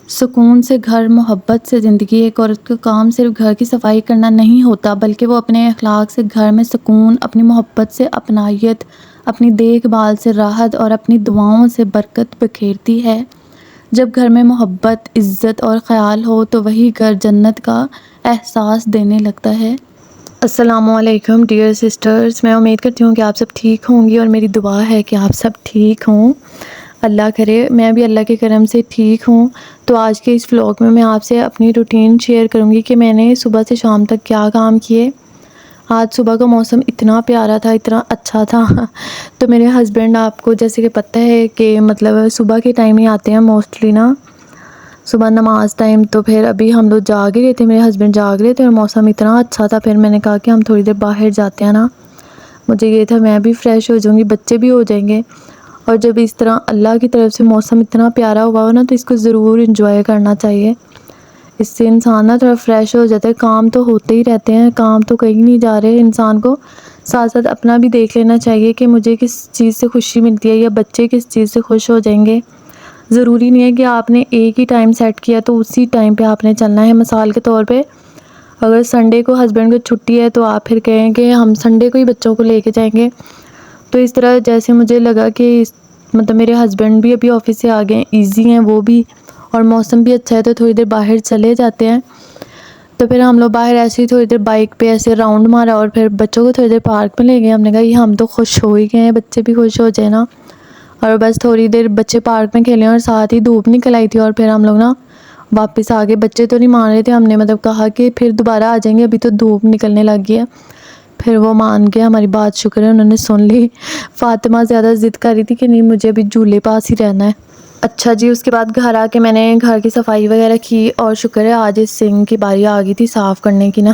सुकून से घर, मोहब्बत से ज़िंदगी। एक औरत का काम सिर्फ़ घर की सफाई करना नहीं होता, बल्कि वो अपने अखलाक से घर में सुकून, अपनी मोहब्बत से अपनायत, अपनी देखभाल से राहत और अपनी दुआओं से बरकत बिखेरती है। जब घर में मोहब्बत, इज़्ज़त और ख़याल हो, तो वही घर जन्नत का एहसास देने लगता है। अस्सलामुअलैकुम डियर सिस्टर्स, मैं उम्मीद करती हूँ कि आप सब ठीक होंगी और मेरी दुआ है कि आप सब ठीक हों। अल्लाह करे मैं भी अल्लाह के करम से ठीक हूँ। तो आज के इस व्लॉग में मैं आपसे अपनी रूटीन शेयर करूँगी कि मैंने सुबह से शाम तक क्या काम किए। आज सुबह का मौसम इतना प्यारा था, इतना अच्छा था। तो मेरे हस्बैंड, आपको जैसे कि पता है कि मतलब सुबह के टाइम ही आते हैं मोस्टली ना, सुबह नमाज़ टाइम। तो फिर अभी हम लोग जाग ही रहे थे, मेरे हस्बैंड जाग रहे थे और मौसम इतना अच्छा था। फिर मैंने कहा कि हम थोड़ी देर बाहर जाते हैं ना, मुझे ये था मैं भी फ़्रेश हो जाऊँगी, बच्चे भी हो जाएंगे। और जब इस तरह अल्लाह की तरफ से मौसम इतना प्यारा हुआ हो ना, तो इसको ज़रूर इंजॉय करना चाहिए। इससे इंसान ना थोड़ा फ्रेश हो जाता है। काम तो होते ही रहते हैं, काम तो कहीं नहीं जा रहे। इंसान को साथ साथ अपना भी देख लेना चाहिए कि मुझे किस चीज़ से खुशी मिलती है या बच्चे किस चीज़ से खुश हो जाएंगे। ज़रूरी नहीं है कि आपने एक ही टाइम सेट किया तो उसी टाइम पे आपने चलना है। मिसाल के तौर पे, अगर संडे को हस्बैंड को छुट्टी है, तो आप फिर कहें कि हम संडे को ही बच्चों को लेके जाएंगे। तो इस तरह जैसे मुझे लगा कि मतलब मेरे हस्बैंड भी अभी ऑफिस से आ गए, इजी हैं वो भी, और मौसम भी अच्छा है, तो थोड़ी देर बाहर चले जाते हैं। तो फिर हम लोग बाहर ऐसे ही थोड़ी देर बाइक पे ऐसे राउंड मारा और फिर बच्चों को थोड़ी देर पार्क में ले गए। हमने कहा ये हम तो खुश हो ही गए हैं, बच्चे भी खुश हो जाए ना। और बस थोड़ी देर बच्चे पार्क में खेले और साथ ही धूप निकल आई थी और फिर हम लोग ना वापस आ गए। बच्चे तो नहीं मान रहे थे, हमने मतलब कहा कि फिर दोबारा आ जाएंगे, अभी तो धूप निकलने लग गई है। फिर वो मान गए, हमारी बात, शुक्र है उन्होंने सुन ली। फ़ातिमा ज़्यादा ज़िद कर रही थी कि नहीं मुझे अभी झूले पास ही रहना है। अच्छा जी, उसके बाद घर आके मैंने घर की सफाई वगैरह की और शुक्र है आज इस सिंक की बारी आ गई थी साफ़ करने की ना।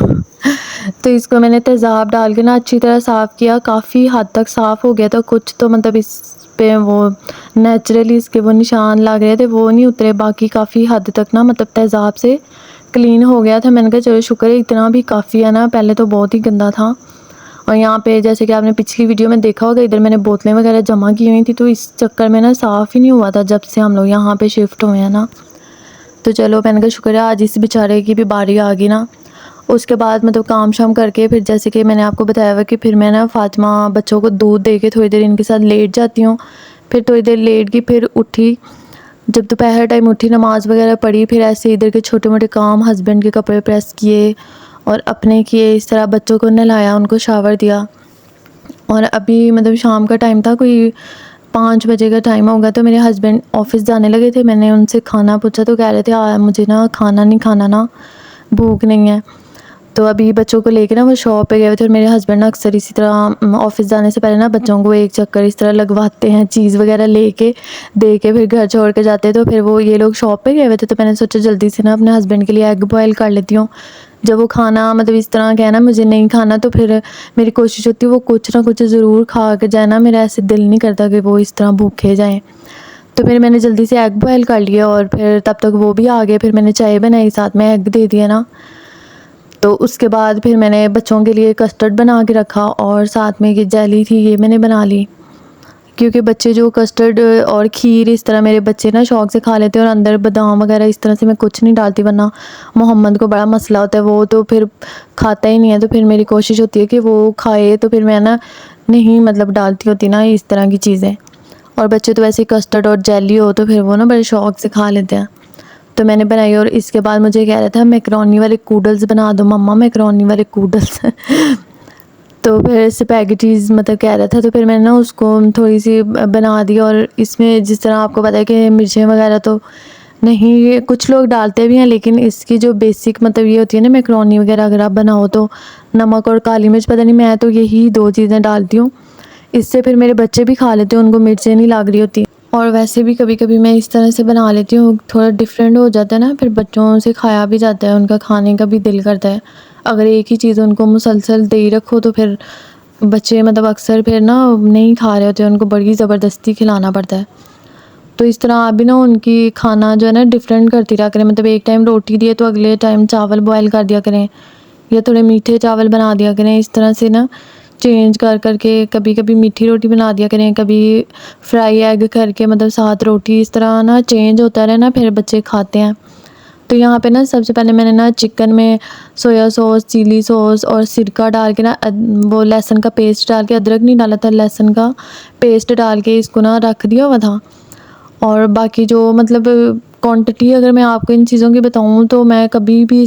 तो इसको मैंने तेज़ाब डाल के ना अच्छी तरह साफ़ किया, काफ़ी हद तक साफ़ हो गया था। कुछ तो मतलब इस पे वो नेचुरली इसके वो निशान लग रहे थे, वो नहीं उतरे। बाकी काफ़ी हद तक ना मतलब तेज़ाब से क्लीन हो गया था। मैंने कहा चलो शुक्र है, इतना भी काफ़ी है ना, पहले तो बहुत ही गंदा था। और यहाँ पे जैसे कि आपने पिछली वीडियो में देखा होगा, इधर मैंने बोतलें वगैरह जमा की हुई थी, तो इस चक्कर में ना साफ़ ही नहीं हुआ था जब से हम लोग यहाँ पे शिफ्ट हुए हैं ना। तो चलो मैंने कहा शुक्र है आज इस बेचारे की भी बारी आ गई ना। उसके बाद मतलब काम शाम करके फिर जैसे कि मैंने आपको बताया हुआ कि फिर मैं ना फ़ातिमा बच्चों को दूध दे के थोड़ी देर इनके साथ लेट जाती हूँ। फिर थोड़ी देर लेट गई, फिर उठी। जब दोपहर टाइम उठी, नमाज़ वगैरह पढ़ी, फिर ऐसे इधर के छोटे मोटे काम, हस्बैंड के कपड़े प्रेस किए और अपने किए। इस तरह बच्चों को नहलाया, उनको शावर दिया। और अभी मतलब शाम का टाइम था, कोई 5 बजे का टाइम होगा। तो मेरे हस्बैंड ऑफ़िस जाने लगे थे। मैंने उनसे खाना पूछा तो कह रहे थे मुझे ना खाना नहीं खाना ना, भूख नहीं है। तो अभी बच्चों को लेके ना वो शॉप पे गए हुए थे। और मेरे हस्बैंड ना अक्सर इसी तरह ऑफ़िस जाने से पहले ना बच्चों को एक चक्कर इस तरह लगवाते हैं, चीज़ वगैरह लेके दे के फिर घर छोड़ के जाते हैं। तो फिर वो ये लोग शॉप पे गए हुए थे, तो मैंने सोचा जल्दी से ना अपने हस्बैंड के लिए एग बॉयल कर लेती हूँ। जब वो खाना मतलब इस तरह का है ना मुझे नहीं खाना, तो फिर मेरी कोशिश होती है वो कुछ ना कुछ ज़रूर खा के जाए ना। मेरा ऐसे दिल नहीं करता कि वो इस तरह भूखे जाएँ। तो फिर मैंने जल्दी से एग बॉयल कर लिया और फिर तब तक वो भी आ गए। फिर मैंने चाय बनाई, साथ में एग दे दिया ना। तो उसके बाद फिर मैंने बच्चों के लिए कस्टर्ड बना के रखा और साथ में ये जेली थी, ये मैंने बना ली। क्योंकि बच्चे जो कस्टर्ड और खीर इस तरह मेरे बच्चे ना शौक़ से खा लेते हैं, और अंदर बादाम वगैरह इस तरह से मैं कुछ नहीं डालती, वरना मोहम्मद को बड़ा मसला होता है, वो तो फिर खाता ही नहीं है। तो फिर मेरी कोशिश होती है कि वो खाए, तो फिर मैं ना नहीं मतलब डालती होती ना इस तरह की चीज़ें। और बच्चे तो वैसे कस्टर्ड और जेली हो तो फिर वो ना बड़े शौक़ से खा लेते हैं। तो मैंने बनाई और इसके बाद मुझे कह रहा था मैकरोनी वाले कूडल्स बना दो मम्मा, मैकरोनी वाले कूडल्स। तो फिर स्पैगेटीज़ मतलब कह रहा था, तो फिर मैंने ना उसको थोड़ी सी बना दी। और इसमें जिस तरह आपको पता है कि मिर्चें वगैरह तो नहीं, ये कुछ लोग डालते भी हैं, लेकिन इसकी जो बेसिक मतलब ये होती है ना मैकरोनी वगैरह अगर आप बनाओ तो नमक और काली मिर्च, पता नहीं मैं तो यही 2 चीज़ें डालती हूँ। इससे फिर मेरे बच्चे भी खा लेते हैं, उनको मिर्चें नहीं लग रही होती। और वैसे भी कभी कभी मैं इस तरह से बना लेती हूँ, थोड़ा डिफरेंट हो जाता है ना, फिर बच्चों से खाया भी जाता है, उनका खाने का भी दिल करता है। अगर एक ही चीज़ उनको मुसलसल दे ही रखो तो फिर बच्चे मतलब अक्सर फिर ना नहीं खा रहे होते, उनको बड़ी ज़बरदस्ती खिलाना पड़ता है। तो इस तरह आप भी ना उनकी खाना जो है ना डिफरेंट करती रहा करें। मतलब एक टाइम रोटी दिए तो अगले टाइम चावल बॉयल कर दिया करें, या थोड़े मीठे चावल बना दिया करें। इस तरह से ना चेंज कर कर के कभी कभी मीठी रोटी बना दिया करें, कभी फ्राई एग करके मतलब साथ रोटी, इस तरह ना चेंज होता रहे ना, फिर बच्चे खाते हैं। तो यहाँ पे ना सबसे पहले मैंने ना चिकन में सोया सॉस, चिली सॉस और सिरका डाल के ना वो लहसुन का पेस्ट डाल के, अदरक नहीं डाला था, लहसुन का पेस्ट डाल के इसको ना रख दिया हुआ था। और बाकी जो मतलब क्वांटिटी अगर मैं आपको इन चीज़ों की बताऊँ तो मैं कभी भी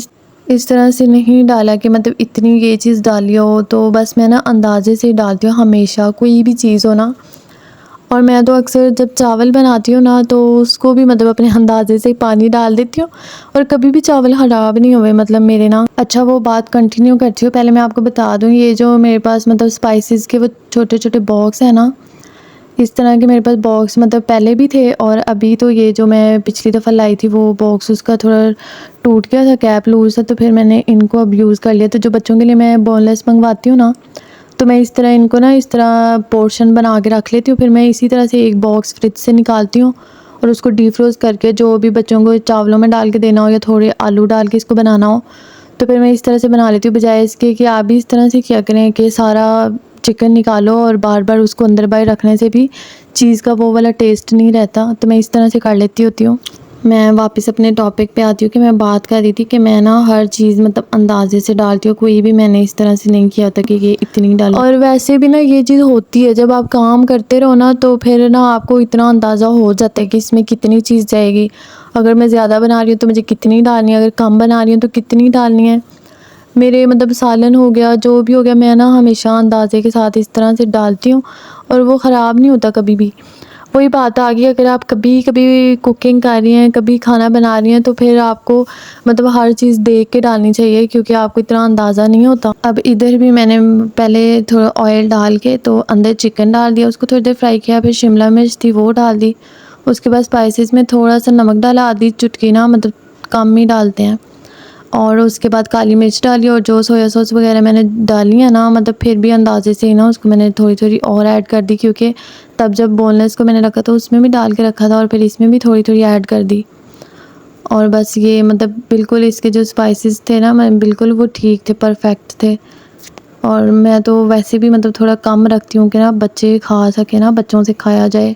इस तरह से नहीं डाला कि मतलब इतनी ये चीज़ डाली हो, तो बस मैं ना अंदाज़े से ही डालती हूँ हमेशा, कोई भी चीज़ हो ना। और मैं तो अक्सर जब चावल बनाती हूँ ना तो उसको भी मतलब अपने अंदाज़े से पानी डाल देती हूँ, और कभी भी चावल ख़राब नहीं हुए मतलब मेरे ना। अच्छा, वो बात कंटिन्यू करती हूँ, पहले मैं आपको बता दूँ, ये जो मेरे पास मतलब स्पाइसेस के वो छोटे छोटे बॉक्स हैं ना, इस तरह के मेरे पास बॉक्स मतलब पहले भी थे, और अभी तो ये जो मैं पिछली दफ़ा लाई थी वो बॉक्स उसका थोड़ा टूट गया था, कैप लूज़ था, तो फिर मैंने इनको अब यूज़ कर लिया। तो जो बच्चों के लिए मैं बोनलेस मंगवाती हूँ ना, तो मैं इस तरह इनको ना इस तरह पोर्शन बना के रख लेती हूँ। फिर मैं इसी तरह से एक बॉक्स फ्रिज से निकालती हूँ और उसको डीफ्रोज़ करके जो भी बच्चों को चावलों में डाल के देना हो या थोड़े आलू डाल के इसको बनाना हो, तो फिर मैं इस तरह से बना लेती हूँ, बजाय इसके कि आप भी इस तरह से किया करें कि सारा चिकन निकालो और बार बार उसको अंदर बाहर रखने से भी चीज़ का वो वाला टेस्ट नहीं रहता। तो मैं इस तरह से कर लेती होती हूँ। मैं वापस अपने टॉपिक पे आती हूँ कि मैं बात कर रही थी कि मैं ना हर चीज़ मतलब अंदाज़े से डालती हूँ, कोई भी मैंने इस तरह से नहीं किया था कि ये इतनी डाली। और वैसे भी ना ये चीज़ होती है, जब आप काम करते रहो ना तो फिर ना आपको इतना अंदाज़ा हो जाता है कि इसमें कितनी चीज़ जाएगी। अगर मैं ज़्यादा बना रही हूँ तो मुझे कितनी डालनी है, अगर कम बना रही हूँ तो कितनी डालनी है। मेरे मतलब सालन हो गया, जो भी हो गया, मैं ना हमेशा अंदाज़े के साथ इस तरह से डालती हूँ और वो ख़राब नहीं होता कभी भी। वही बात आ गई, अगर आप कभी कभी कुकिंग कर रही हैं, कभी खाना बना रही हैं, तो फिर आपको मतलब हर चीज़ देख के डालनी चाहिए, क्योंकि आपको इतना अंदाज़ा नहीं होता। अब इधर भी मैंने पहले थोड़ा ऑयल डाल के तो अंदर चिकन डाल दिया, उसको थोड़ी देर फ्राई किया, फिर शिमला मिर्च थी वो डाल दी। उसके बाद स्पाइसेस में थोड़ा सा नमक डाला, आधी चुटकी ना मतलब कम ही डालते हैं, और उसके बाद काली मिर्च डाली, और जो सोया सॉस वगैरह मैंने डाली है ना, मतलब फिर भी अंदाज़े से ही ना उसको मैंने थोड़ी थोड़ी और ऐड कर दी, क्योंकि तब जब बोनलेस को मैंने रखा था उसमें भी डाल के रखा था, और फिर इसमें भी थोड़ी थोड़ी ऐड कर दी। और बस ये मतलब बिल्कुल इसके जो स्पाइसेस थे ना, मैं बिल्कुल वो ठीक थे, परफेक्ट थे। और मैं तो वैसे भी मतलब थोड़ा कम रखती हूँ कि ना बच्चे खा सके ना, बच्चों से खाया जाए।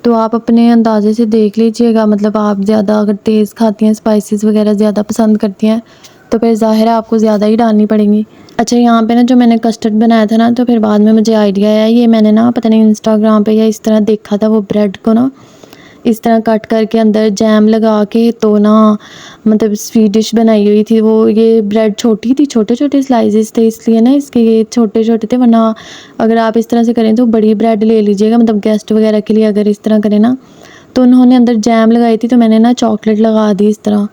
तो आप अपने अंदाज़े से देख लीजिएगा, मतलब आप ज़्यादा अगर तेज़ खाती हैं, स्पाइसेस वगैरह ज़्यादा पसंद करती हैं, तो फिर ज़ाहिर है आपको ज़्यादा ही डालनी पड़ेंगी। अच्छा, यहाँ पे ना जो मैंने कस्टर्ड बनाया था ना, तो फिर बाद में मुझे आइडिया आया, ये मैंने ना पता नहीं इंस्टाग्राम पे या इस तरह देखा था, वो ब्रेड को ना इस तरह कट करके अंदर जैम लगा के तो ना मतलब स्वीट डिश बनाई हुई थी वो। ये ब्रेड छोटी थी, छोटे छोटे स्लाइसेस थे, इसलिए ना इसके ये छोटे छोटे थे, वरना अगर आप इस तरह से करें तो बड़ी ब्रेड ले लीजिएगा, मतलब गेस्ट वगैरह के लिए अगर इस तरह करें ना। तो उन्होंने अंदर जैम लगाई थी, तो मैंने ना चॉकलेट लगा दी इस तरह।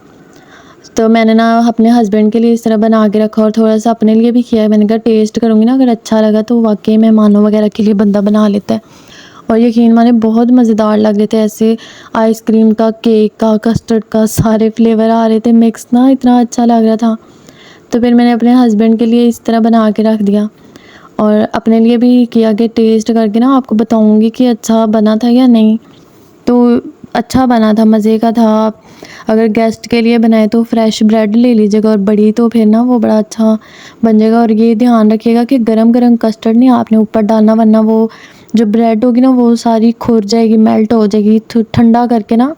तो मैंने ना अपने हस्बैंड के लिए इस तरह बना के रखा और थोड़ा सा अपने लिए भी किया है। मैंने कहा टेस्ट करूँगी ना, अगर अच्छा लगा तो वाकई मेहमानों वगैरह के लिए बंदा बना लेता है। और यकीन माने बहुत मज़ेदार लग रहे थे, ऐसे आइसक्रीम का, केक का, कस्टर्ड का, सारे फ्लेवर आ रहे थे मिक्स ना, इतना अच्छा लग रहा था। तो फिर मैंने अपने हस्बैंड के लिए इस तरह बना के रख दिया, और अपने लिए भी किया कि टेस्ट करके ना आपको बताऊँगी कि अच्छा बना था या नहीं। तो अच्छा बना था, मज़े का था। अगर गेस्ट के लिए बनाए तो फ्रेश ब्रेड ले लीजिएगा, और बड़ी तो फिर ना वो बड़ा अच्छा बन जाएगा। और ये ध्यान रखिएगा कि गरम-गरम कस्टर्ड नहीं आपने ऊपर डालना, वरना वो जो ब्रेड होगी ना वो सारी खुर जाएगी, मेल्ट हो जाएगी। ठंडा करके ना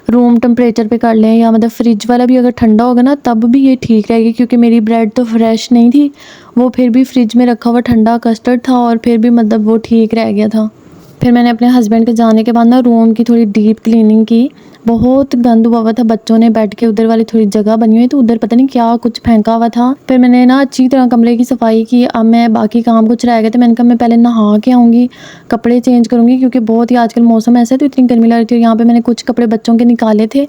रूम टेम्परेचर पे कर लें, या मतलब फ्रिज वाला भी अगर ठंडा होगा ना तब भी ये ठीक रहेगी, क्योंकि मेरी ब्रेड तो फ्रेश नहीं थी, वो फिर भी फ्रिज में रखा हुआ ठंडा कस्टर्ड था, और फिर भी मतलब वो ठीक रह गया था। फिर मैंने अपने हस्बैंड के जाने के बाद ना रूम की थोड़ी डीप क्लीनिंग की। बहुत गंद हुआ हुआ था, बच्चों ने बैठ के उधर वाली थोड़ी जगह बनी हुई तो उधर पता नहीं क्या कुछ फेंका हुआ था। फिर मैंने ना अच्छी तरह कमरे की सफाई की। अब मैं बाकी काम कुछ रह गए थे, मैंने कहा मैं पहले नहा के आऊँगी, कपड़े चेंज करूँगी, क्योंकि बहुत ही आजकल मौसम ऐसा है तो इतनी गर्मी लग रही थी। और यहाँ पे मैंने कुछ कपड़े बच्चों के निकाले थे,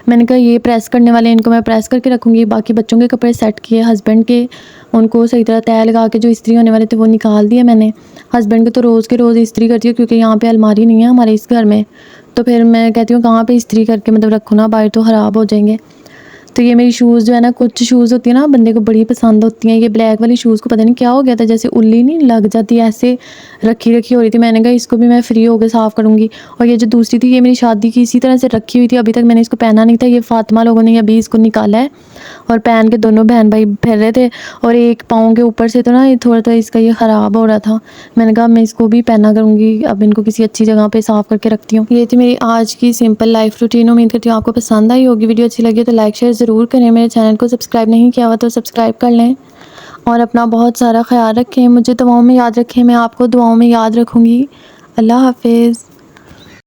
मैंने कहा ये प्रेस करने वाले इनको मैं प्रेस करके रखूँगी। बाकी बच्चों के कपड़े सेट किए, हस्बैंड के उनको सही तरह तय लगा के जो इस्त्री होने वाले थे वो निकाल दिए मैंने। हस्बैंड को तो रोज़ के रोज़ इस्त्री करती हूँ, क्योंकि यहाँ पे अलमारी नहीं है हमारे इस घर में, तो फिर मैं कहती हूँ कहाँ पे इस्त्री करके मतलब रखूँ ना, बाहर तो ख़राब हो जाएंगे। तो ये मेरी शूज़ जो है ना, कुछ शूज़ होती है ना बंदे को बड़ी पसंद होती हैं। ये ब्लैक वाली शूज़ को पता नहीं क्या हो गया था, जैसे उल्ली नहीं लग जाती ऐसे रखी रखी हो रही थी। मैंने कहा इसको भी मैं फ्री होकर साफ़ करूँगी। और ये जो दूसरी थी ये मेरी शादी की इसी तरह से रखी हुई थी, अभी तक मैंने इसको पहना नहीं था। ये फातिमा लोगों ने अभी इसको निकाला है और पहन के दोनों बहन भाई फिर रहे थे। और एक पाँव के ऊपर से तो ना ये थोड़ा इसका ये ख़राब हो रहा था। मैंने कहा मैं इसको भी पहना करूँगी, अब इनको किसी अच्छी जगह पे साफ़ करके रखती हूँ। ये थी मेरी आज की सिंपल लाइफ रूटीन। उम्मीद करती हूँ आपको पसंद आई होगी। वीडियो अच्छी लगी तो लाइक शेयर ज़रूर करें। मेरे चैनल को सब्सक्राइब नहीं किया हुआ तो सब्सक्राइब कर लें और अपना बहुत सारा ख्याल रखें। मुझे दुआओं में याद रखें, मैं आपको दुआओं में याद रखूँगी। अल्लाह हाफ़िज़।